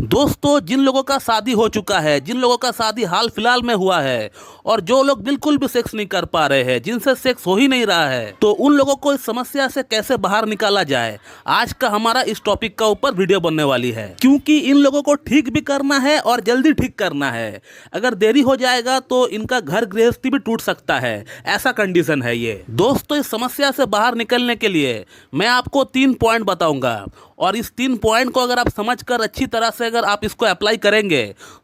दोस्तों, जिन लोगों का शादी हो चुका है, जिन लोगों का शादी हाल फिलहाल में हुआ है और जो लोग बिल्कुल भी सेक्स नहीं कर पा रहे हैं, जिनसे सेक्स हो ही नहीं रहा है, तो उन लोगों को इस समस्या से कैसे बाहर निकाला जाए, आज का हमारा इस टॉपिक का ऊपर वीडियो बनने वाली है। क्योंकि इन लोगों को ठीक भी करना है और जल्दी ठीक करना है। अगर देरी हो जाएगा तो इनका घर गृहस्थी भी टूट सकता है, ऐसा कंडीशन है ये। दोस्तों, इस समस्या से बाहर निकलने के लिए मैं आपको 3 पॉइंट बताऊंगा और इस 3 पॉइंट को अगर आप समझकर अच्छी तरह से अगर आप इसको अप्लाई करेंगे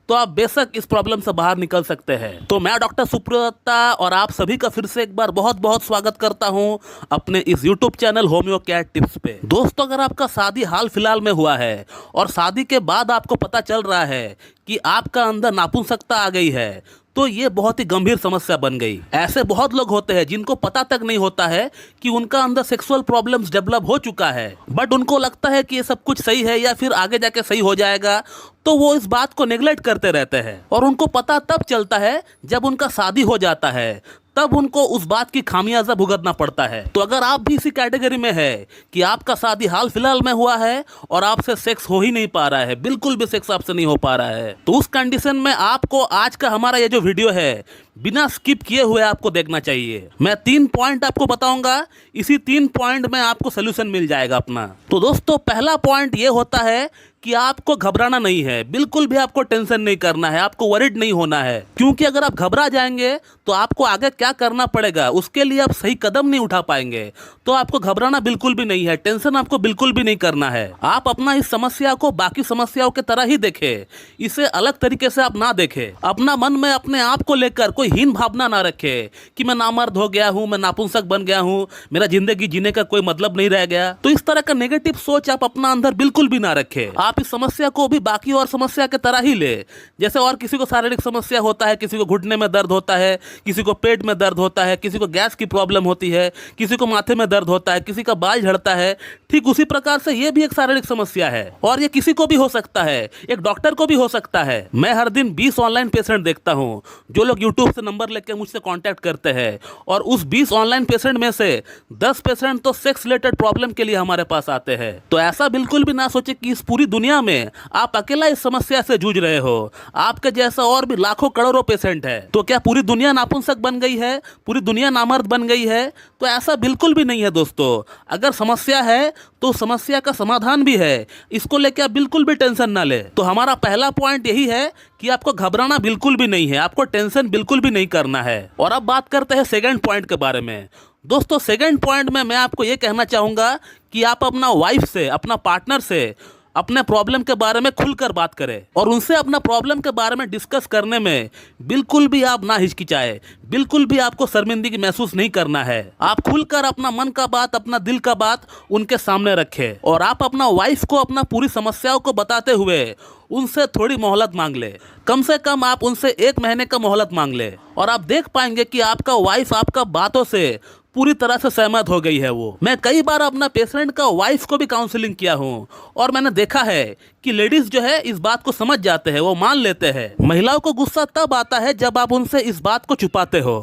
तो आप बेशक इस प्रॉब्लम से बाहर निकल सकते हैं। तो मैं डॉक्टर सुप्रदत्ता और आप सभी का फिर से एक बार बहुत बहुत स्वागत करता हूं अपने इस YouTube channel homeo cat tips पे। दोस्तों, अगर आपका शादी हाल फिलहाल में हुआ है और शादी के बाद आपको पता चल रहा है कि आपका अंदर नापुंसकता आ गई है, तो ये बहुत ही गंभीर समस्या बन गई। ऐसे बहुत लोग होते हैं जिनको पता तक नहीं होता है कि उनका अंदर सेक्सुअल प्रॉब्लम्स डेवलप हो चुका है, बट उनको लगता है कि ये सब कुछ सही है या फिर आगे जाके सही हो जाएगा, तो वो इस बात को नेग्लेक्ट करते रहते हैं। और उनको पता तब चलता है जब उनका शादी हो जाता है, तब उनको उस बात की खामियाजा भुगतना पड़ता है। तो अगर आप भी इसी कैटेगरी में है कि आपका शादी हाल फिलहाल में हुआ है और आपसे सेक्स हो ही नहीं पा रहा है, बिल्कुल भी सेक्स आपसे नहीं हो पा रहा है, तो उस कंडीशन में आपको आज का हमारा ये जो वीडियो है बिना स्किप किए हुए आपको देखना चाहिए। मैं 3 पॉइंट आपको बताऊंगा, इसी 3 पॉइंट में आपको सोल्यूशन मिल जाएगा अपना। तो दोस्तों, पहला पॉइंट ये होता है कि आपको घबराना नहीं है, बिल्कुल भी आपको टेंशन नहीं करना है, आपको वरीड नहीं होना है। क्योंकि अगर आप घबरा जाएंगे तो आपको आगे क्या करना पड़ेगा उसके लिए आप सही कदम नहीं उठा पाएंगे। तो आपको घबराना बिल्कुल भी नहीं है, टेंशन आपको बिल्कुल भी नहीं करना है। आप अपना इस समस्या को बाकी समस्याओं की तरह ही देखें, इसे अलग तरीके से आप ना देखें। अपना मन में अपने आप को लेकर कोई हीन भावना ना रखे कि मैं नामर्द हो गया हूँ, मैं नापुंसक बन गया हूँ, मेरा जिंदगी जीने का कोई मतलब नहीं रह गया। तो इस तरह का नेगेटिव सोच आप अपना अंदर बिल्कुल भी ना रखें। आप इस समस्या को भी बाकी और समस्या की तरह ही ले। जैसे और किसी को शारीरिक समस्या होता है, किसी को घुटने में दर्द होता है, किसी को पेट में दर्द होता है, किसी को गैस की प्रॉब्लम होती है, किसी को माथे में दर्द होता है, किसी का बाल झड़ता है, ठीक उसी प्रकार से ये भी एक शारीरिक समस्या है और ये किसी को भी हो सकता है, एक डॉक्टर को भी हो सकता है। मैं हर दिन 20 ऑनलाइन पेशेंट देखता हूँ जो लोग यूट्यूब से नंबर लेकर मुझसे कांटेक्ट करते हैं और उस 20 ऑनलाइन पेशेंट में से 10 पेशेंट तो सेक्स रिलेटेड प्रॉब्लम के लिए हमारे पास आते हैं। तो ऐसा बिल्कुल भी ना सोचे कि इस पूरी दुनिया में आप अकेला इस समस्या से जूझ रहे हो, आपके जैसा और भी लाखों करोड़ों पेशेंट है। तो क्या पूरी दुनिया नापुंसक बन गई है, पूरी दुनिया नामर्द बन गई है? तो ऐसा बिल्कुल भी नहीं है दोस्तों। अगर समस्या है तो समस्या का समाधान भी है, इसको लेकर आप बिल्कुल भी टेंशन ना ले। तो हमारा पहला पॉइंट यही है कि आपको घबराना बिल्कुल भी नहीं है, आपको टेंशन बिल्कुल भी नहीं करना है। और अब बात करते हैं सेकंड पॉइंट के बारे में। दोस्तों, सेकंड पॉइंट में मैं आपको ये कहना चाहूंगा कि आप अपना वाइफ से, अपना पार्टनर से अपने प्रॉब्लम के बारे में खुलकर बात करें और उनसे अपना प्रॉब्लम के बारे में डिस्कस करने में बिल्कुल भी आप ना हिचकिचाए, बिल्कुल भी आपको शर्मिंदगी महसूस नहीं करना है। आप खुलकर अपना मन का बात, अपना दिल का बात उनके सामने रखें और आप अपना वाइफ को अपना पूरी समस्याओं को बताते हुए उनसे थोड़ी मोहलत मांग ले। कम से कम आप उनसे 1 महीने का मोहलत मांग ले और आप देख पाएंगे कि आपका वाइफ आपका बातों से पूरी तरह से सहमत हो गई है। वो मैं कई बार अपना पेशेंट का वाइफ को भी काउंसलिंग किया हूँ और मैंने देखा है कि लेडीज जो है इस बात को समझ जाते हैं, वो मान लेते हैं। महिलाओं को गुस्सा तब आता है जब आप उनसे इस बात को छुपाते हो।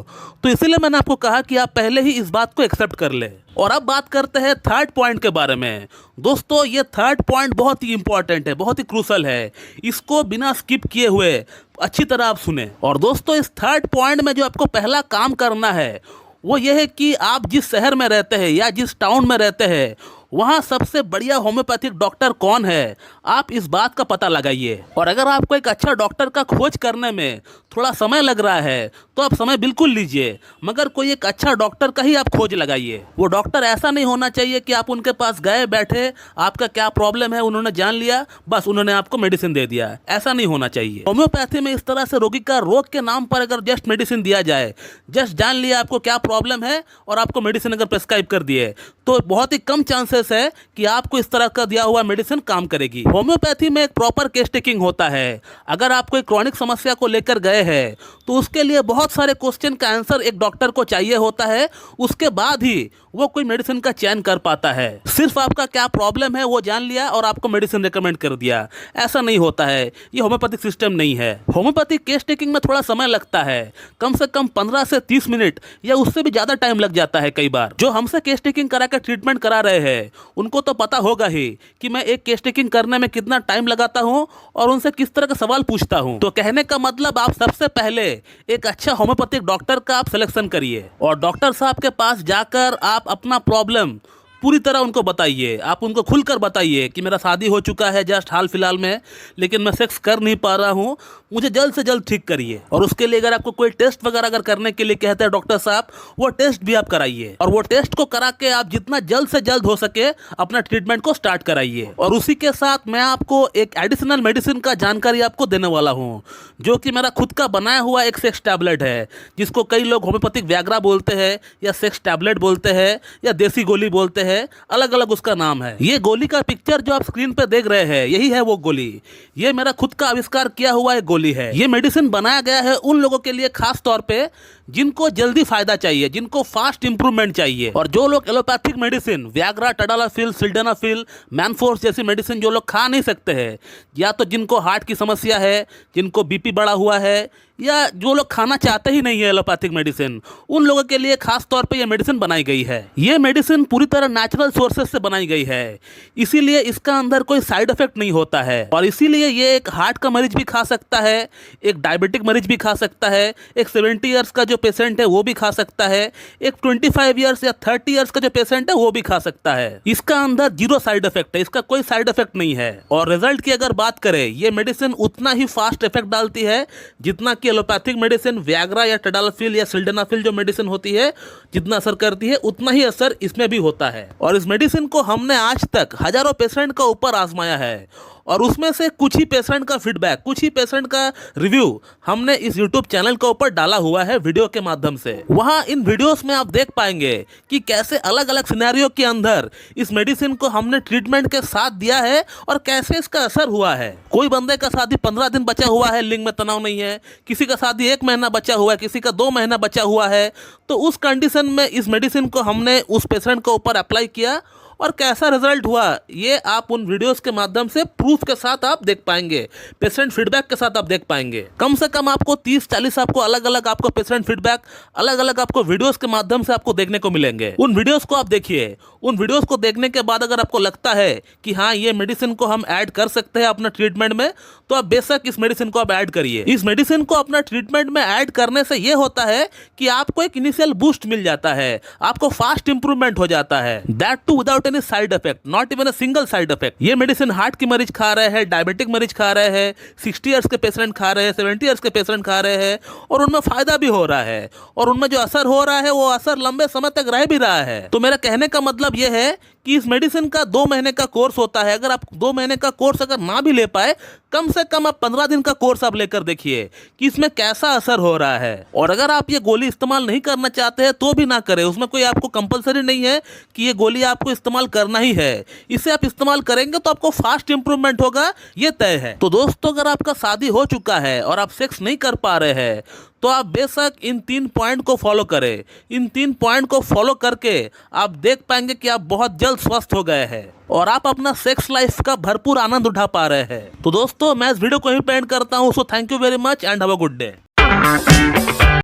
तो इसीलिए मैंने आपको कहा कि आप पहले ही इस बात को एक्सेप्ट कर ले। और अब बात करते हैं थर्ड पॉइंट के बारे में। दोस्तों, ये थर्ड पॉइंट बहुत ही इंपॉर्टेंट है, बहुत ही क्रूशल है, इसको बिना स्किप किए हुए अच्छी तरह आप सुने। और दोस्तों, इस थर्ड पॉइंट में जो आपको पहला काम करना है वो ये है कि आप जिस शहर में रहते हैं या जिस टाउन में रहते हैं वहाँ सबसे बढ़िया होम्योपैथिक डॉक्टर कौन है, आप इस बात का पता लगाइए। और अगर आपको एक अच्छा डॉक्टर का खोज करने में थोड़ा समय लग रहा है तो आप समय बिल्कुल लीजिए, मगर कोई एक अच्छा डॉक्टर का ही आप खोज लगाइए। वो डॉक्टर ऐसा नहीं होना चाहिए कि आप उनके पास गए, बैठे, आपका क्या प्रॉब्लम है उन्होंने जान लिया, बस उन्होंने आपको मेडिसिन दे दिया। ऐसा नहीं होना चाहिए। होम्योपैथी में इस तरह से रोगी का रोग के नाम पर अगर जस्ट मेडिसिन दिया जाए, जस्ट जान लिया आपको क्या प्रॉब्लम है और आपको मेडिसिन अगर प्रेस्क्राइब कर दिए, तो बहुत ही कम चांसेस है कि आपको इस तरह का दिया हुआ मेडिसिन काम करेगी। होम्योपैथी में एक प्रॉपर केस टेकिंग होता है। अगर आप कोई क्रॉनिक समस्या को लेकर गए हैं तो उसके लिए बहुत सारे क्वेश्चन का आंसर एक डॉक्टर को चाहिए होता है, उसके बाद ही वो कोई मेडिसिन का चयन कर पाता है। सिर्फ आपका क्या प्रॉब्लम है वो जान लिया और आपको मेडिसिन रेकमेंड कर दिया, ऐसा नहीं होता है। ये होम्योपैथिक सिस्टम नहीं है। होम्योपैथिक केस टेकिंग में थोड़ा समय लगता है, कम से कम 15 से 30 मिनट या उससे भी ज्यादा टाइम लग जाता है। कई बार जो हमसे केस टेकिंग करा कर ट्रीटमेंट करा रहे हैं उनको तो पता होगा ही कि मैं एक केस टेकिंग करने में कितना टाइम लगाता हूँ और उनसे किस तरह का सवाल पूछता हूँ। तो कहने का मतलब आप सबसे पहले एक अच्छा होम्योपैथिक डॉक्टर का आप सिलेक्शन करिए और डॉक्टर साहब के पास जाकर आप अपना प्रॉब्लम पूरी तरह उनको बताइए। आप उनको खुलकर बताइए कि मेरा शादी हो चुका है जस्ट हाल फिलहाल में, लेकिन मैं सेक्स कर नहीं पा रहा हूँ, मुझे जल्द से जल्द ठीक करिए। और उसके लिए अगर आपको कोई टेस्ट वगैरह अगर करने के लिए कहते हैं डॉक्टर साहब, वो टेस्ट भी आप कराइए और वो टेस्ट को करा के आप जितना जल्द से जल्द हो सके अपना ट्रीटमेंट को स्टार्ट कराइए। और उसी के साथ मैं आपको एक एडिशनल मेडिसिन का जानकारी आपको देने वाला हूँ, जो कि मेरा खुद का बनाया हुआ एक सेक्स टैबलेट है, जिसको कई लोग होम्योपैथिक व्याग्रा बोलते हैं या सेक्स टैबलेट बोलते हैं या देसी गोली बोलते हैं, अलग अलग उसका नाम है। ये गोली का पिक्चर जो आप स्क्रीन पे देख रहे हैं, यही है वो गोली। ये मेरा खुद का आविष्कार किया हुआ एक गोली है। ये मेडिसिन बनाया गया है उन लोगों के लिए खास तौर पे जिनको जल्दी फायदा चाहिए, जिनको फास्ट इंप्रूवमेंट चाहिए। और जो लोग एलोपैथिक मेडिसिन व्याग्रा, टडालाफिल, सिल्डेनाफिल, मैनफोर्स जैसी मेडिसिन जो लोग खा नहीं सकते हैं, या तो जिनको हार्ट की समस्या है, जिनको बीपी बढ़ा हुआ है, या जो लोग खाना चाहते ही नहीं है एलोपैथिक मेडिसिन, उन लोगों के लिए खास तौर पे ये मेडिसिन बनाई गई है। ये मेडिसिन पूरी तरह नेचुरल सोर्सेज से बनाई गई है, इसीलिए इसका अंदर कोई साइड इफेक्ट नहीं होता है। और इसीलिए ये एक हार्ट का मरीज भी खा सकता है, एक डायबिटिक मरीज भी खा सकता है, एक 70 ईयर्स का जो पेशेंट है वो भी खा सकता है, एक 25 ईयर्स या 30 ईयर्स का जो पेशेंट है वो भी खा सकता है। इसका अंदर जीरो साइड इफेक्ट है, इसका कोई साइड इफेक्ट नहीं है। और रिजल्ट की अगर बात करें, ये मेडिसिन उतना ही फास्ट इफेक्ट डालती है जितना कि एलोपैथिक मेडिसिन व्याग्रा या टडालाफिल या सिल्डेनाफिल जो मेडिसिन होती है जितना असर करती है, उतना ही असर इसमें भी होता है। और इस मेडिसिन को हमने आज तक हजारों पेशेंट का ऊपर आजमाया है और उसमें से कुछ ही पेशेंट का फीडबैक, कुछ ही पेशेंट का रिव्यू हमने इस YouTube चैनल के ऊपर डाला हुआ है वीडियो के माध्यम से। वहाँ इन वीडियोस में आप देख पाएंगे कि कैसे अलग अलग सिनेरियो के अंदर इस मेडिसिन को हमने ट्रीटमेंट के साथ दिया है और कैसे इसका असर हुआ है। कोई बंदे का शादी 15 दिन बचा हुआ है, लिंग में तनाव नहीं है, किसी का शादी 1 महीना बचा हुआ है, किसी का 2 महीना बचा हुआ है, तो उस कंडीशन में इस मेडिसिन को हमने उस पेशेंट के ऊपर अप्लाई किया और कैसा रिजल्ट हुआ ये आप उन वीडियोस के माध्यम से प्रूफ के साथ आप देख पाएंगे, पेशेंट फीडबैक के साथ आप देख पाएंगे। कम से कम आपको 30-40 आपको अलग अलग आपको पेशेंट फीडबैक अलग अलग आपको वीडियोस के माध्यम से आपको देखने को मिलेंगे। उन वीडियोस को आप देखिए, उन वीडियोस को देखने के बाद अगर आपको लगता है कि हाँ ये मेडिसिन को हम ऐड कर सकते हैं अपना ट्रीटमेंट में, तो आप बेशक इस मेडिसिन को आप ऐड करिए। इस मेडिसिन को अपना ट्रीटमेंट में ऐड करने से ये होता है कि आपको एक इनिशियल बूस्ट मिल जाता है, आपको फास्ट इंप्रूवमेंट हो जाता है, that too without any side effect, not even a single side effect. ये मेडिसिन हार्ट की मरीज खा रहे हैं, डायबिटिक मरीज खा रहे हैं, 60 ईयर्स के पेशेंट खा रहे हैं, 70 ईयर्स के पेशेंट खा रहे हैं और उनमें फायदा भी हो रहा है और उनमें जो असर हो रहा है वो असर लंबे समय तक रह भी रहा है। तो मेरा कहने का मतलब ये है कि इस मेडिसिन का 2 महीने का कोर्स होता है। अगर आप 2 महीने का कोर्स अगर ना भी ले पाए, कम से कम आप 15 दिन का कोर्स आप लेकर देखिए कि इसमें कैसा असर हो रहा है। और अगर आप ये गोली इस्तेमाल नहीं करना चाहते हैं तो भी ना करें, उसमें कोई आपको कंपलसरी नहीं है कि ये गोली आपको इस्तेमाल करना ही है। इसे आप इस्तेमाल करेंगे तो आपको फास्ट इंप्रूवमेंट होगा, ये तय है। तो दोस्तों, अगर आपका शादी हो चुका है और आप सेक्स नहीं कर पा रहे हैं तो आप बेशक इन 3 पॉइंट को फॉलो करें। इन 3 पॉइंट को फॉलो करके आप देख पाएंगे कि आप बहुत जल्द स्वस्थ हो गए हैं और आप अपना सेक्स लाइफ का भरपूर आनंद उठा पा रहे हैं। तो दोस्तों, मैं इस वीडियो को यहीं पे एंड करता हूं। So thank you very much and have a good day.